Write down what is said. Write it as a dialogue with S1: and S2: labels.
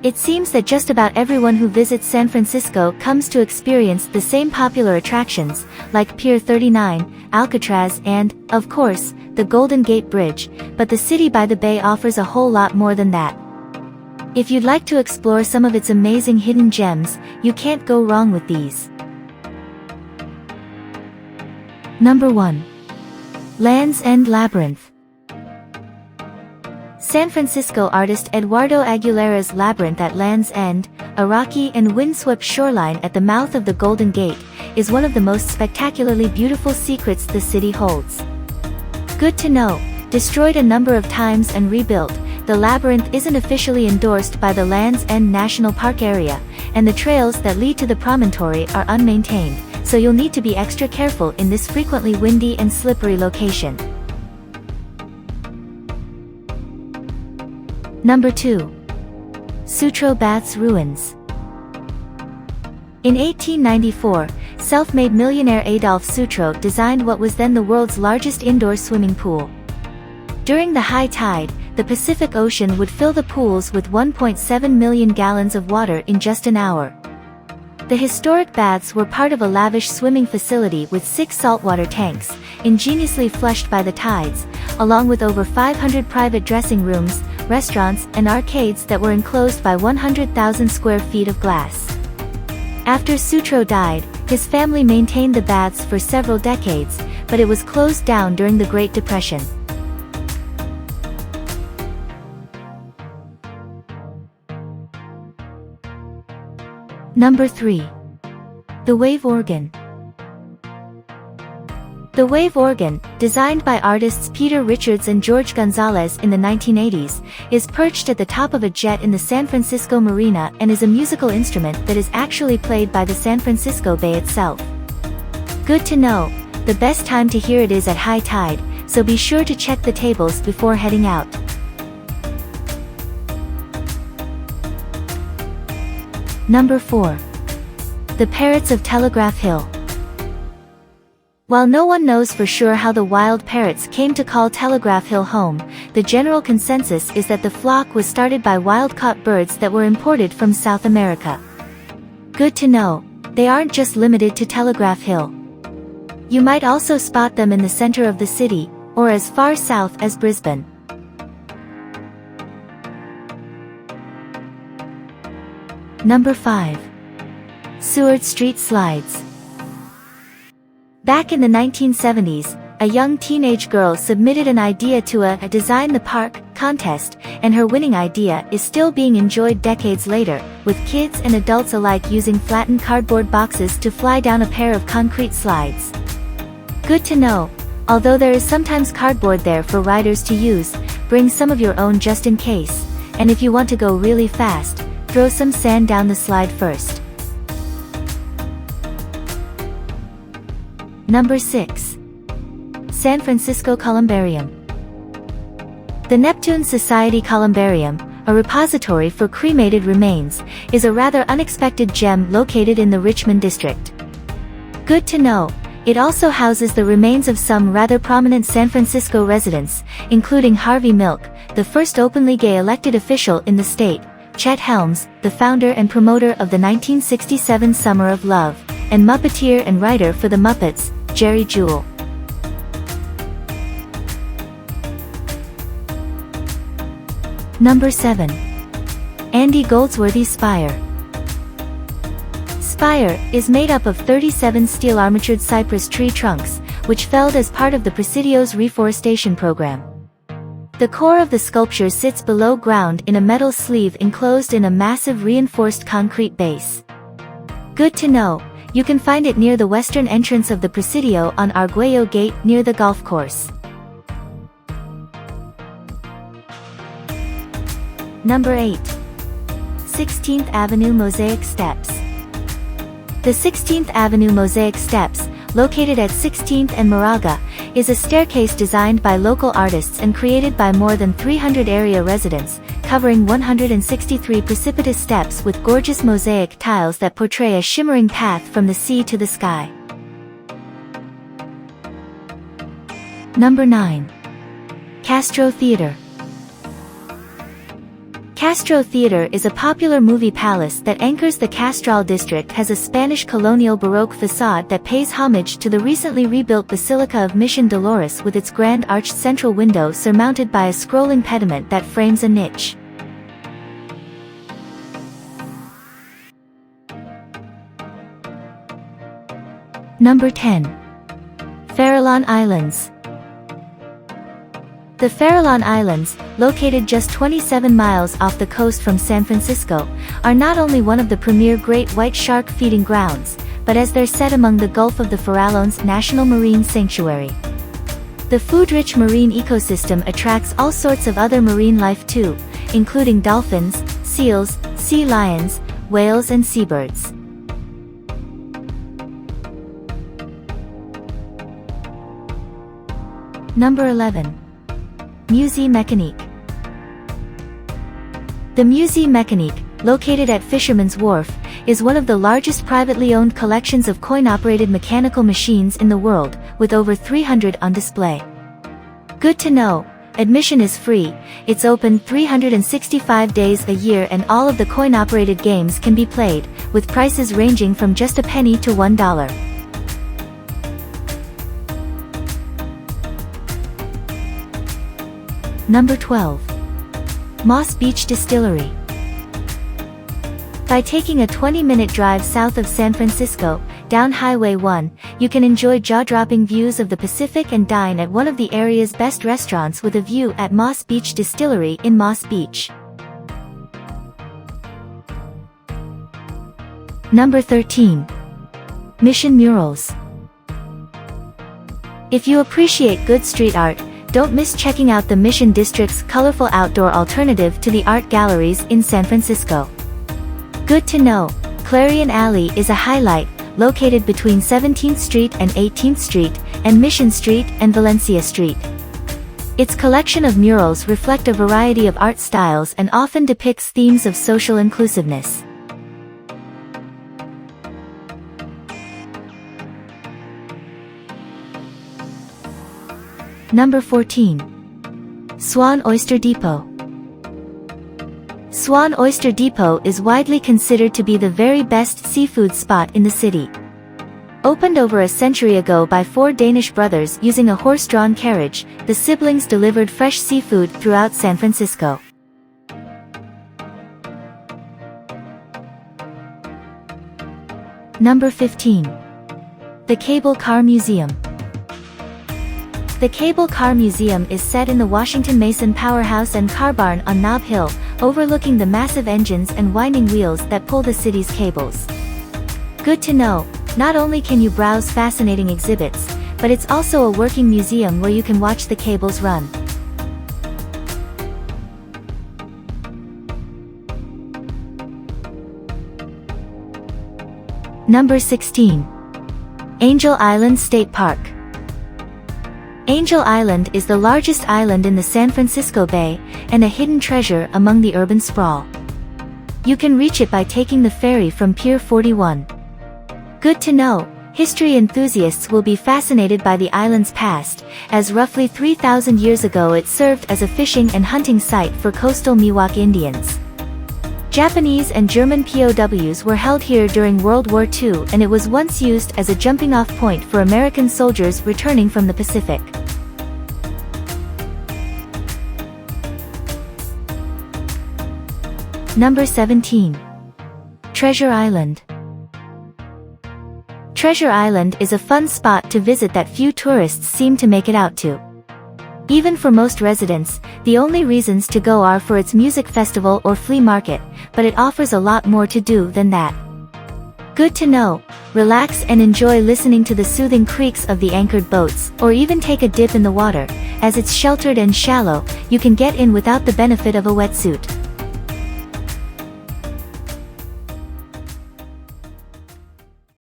S1: It seems that just about everyone who visits San Francisco comes to experience the same popular attractions, like Pier 39, Alcatraz and, of course, the Golden Gate Bridge, but the city by the bay offers a whole lot more than that. If you'd like to explore some of its amazing hidden gems, you can't go wrong with these. Number 1. Land's End Labyrinth. San Francisco artist Eduardo Aguilera's labyrinth at Land's End, a rocky and windswept shoreline at the mouth of the Golden Gate, is one of the most spectacularly beautiful secrets the city holds. Good to know, destroyed a number of times and rebuilt, the labyrinth isn't officially endorsed by the Land's End National Park area, and the trails that lead to the promontory are unmaintained, so you'll need to be extra careful in this frequently windy and slippery location. Number 2. Sutro Baths Ruins. In 1894, self-made millionaire Adolphe Sutro designed what was then the world's largest indoor swimming pool. During the high tide, the Pacific Ocean would fill the pools with 1.7 million gallons of water in just an hour. The historic baths were part of a lavish swimming facility with 6 saltwater tanks, ingeniously flushed by the tides, along with over 500 private dressing rooms, restaurants, and arcades that were enclosed by 100,000 square feet of glass. After Sutro died, his family maintained the baths for several decades, but it was closed down during the Great Depression. Number 3. The Wave Organ. The wave organ, designed by artists Peter Richards and George Gonzalez in the 1980s, is perched at the top of a jet in the San Francisco Marina and is a musical instrument that is actually played by the San Francisco Bay itself. Good to know, the best time to hear it is at high tide, so be sure to check the tables before heading out. Number 4. The Parrots of Telegraph Hill. While no one knows for sure how the wild parrots came to call Telegraph Hill home, the general consensus is that the flock was started by wild-caught birds that were imported from South America. Good to know, they aren't just limited to Telegraph Hill. You might also spot them in the center of the city, or as far south as Brisbane. Number 5. Seward Street Slides. Back in the 1970s, a young teenage girl submitted an idea to a Design the Park contest, and her winning idea is still being enjoyed decades later, with kids and adults alike using flattened cardboard boxes to fly down a pair of concrete slides. Good to know, although there is sometimes cardboard there for riders to use, bring some of your own just in case, and if you want to go really fast, throw some sand down the slide first. Number 6. San Francisco Columbarium. The Neptune Society Columbarium, a repository for cremated remains, is a rather unexpected gem located in the Richmond district. Good to know, it also houses the remains of some rather prominent San Francisco residents, including Harvey Milk, the first openly gay elected official in the state, Chet Helms, the founder and promoter of the 1967 Summer of Love, and Muppeteer and writer for The Muppets, Jerry Jewell. Number 7. Andy Goldsworthy's Spire. Spire is made up of 37 steel-armatured cypress tree trunks, which felled as part of the Presidio's reforestation program. The core of the sculpture sits below ground in a metal sleeve enclosed in a massive reinforced concrete base. Good to know, you can find it near the western entrance of the Presidio on Arguello Gate near the golf course. Number 8. 16th Avenue Mosaic Steps. The 16th Avenue Mosaic Steps, located at 16th and Moraga, is a staircase designed by local artists and created by more than 300 area residents, covering 163 precipitous steps with gorgeous mosaic tiles that portray a shimmering path from the sea to the sky. Number 9. Castro Theater. Castro Theater is a popular movie palace that anchors the Castral district. Has a Spanish colonial Baroque facade that pays homage to the recently rebuilt Basilica of Mission Dolores with its grand arched central window surmounted by a scrolling pediment that frames a niche. Number 10. Farallon Islands. The Farallon Islands, located just 27 miles off the coast from San Francisco, are not only one of the premier great white shark feeding grounds, but as they're set among the Gulf of the Farallones National Marine Sanctuary. The food-rich marine ecosystem attracts all sorts of other marine life too, including dolphins, seals, sea lions, whales and seabirds. Number 11. Musée Mécanique. The Musée Mécanique, located at Fisherman's Wharf, is one of the largest privately owned collections of coin-operated mechanical machines in the world, with over 300 on display. Good to know, admission is free, it's open 365 days a year and all of the coin-operated games can be played, with prices ranging from just a penny to $1. Number 12. Moss Beach Distillery. By taking a 20-minute drive south of San Francisco, down Highway 1, you can enjoy jaw-dropping views of the Pacific and dine at one of the area's best restaurants with a view at Moss Beach Distillery in Moss Beach. Number 13. Mission Murals. If you appreciate good street art, don't miss checking out the Mission District's colorful outdoor alternative to the art galleries in San Francisco. Good to know, Clarion Alley is a highlight, located between 17th Street and 18th Street, and Mission Street and Valencia Street. Its collection of murals reflect a variety of art styles and often depicts themes of social inclusiveness. Number 14. Swan Oyster Depot. Swan Oyster Depot is widely considered to be the very best seafood spot in the city. Opened over a century ago by 4 Danish brothers using a horse-drawn carriage, the siblings delivered fresh seafood throughout San Francisco. Number 15. The Cable Car Museum. The Cable Car Museum is set in the Washington Mason Powerhouse and Car Barn on Nob Hill, overlooking the massive engines and winding wheels that pull the city's cables. Good to know, not only can you browse fascinating exhibits, but it's also a working museum where you can watch the cables run. Number 16. Angel Island State Park. Angel Island is the largest island in the San Francisco Bay, and a hidden treasure among the urban sprawl. You can reach it by taking the ferry from Pier 41. Good to know, history enthusiasts will be fascinated by the island's past, as roughly 3,000 years ago it served as a fishing and hunting site for coastal Miwok Indians. Japanese and German POWs were held here during World War II, and it was once used as a jumping-off point for American soldiers returning from the Pacific. Number 17. Treasure Island. Treasure Island is a fun spot to visit that few tourists seem to make it out to. Even for most residents, the only reasons to go are for its music festival or flea market, but it offers a lot more to do than that. Good to know, relax and enjoy listening to the soothing creaks of the anchored boats, or even take a dip in the water. As it's sheltered and shallow, you can get in without the benefit of a wetsuit.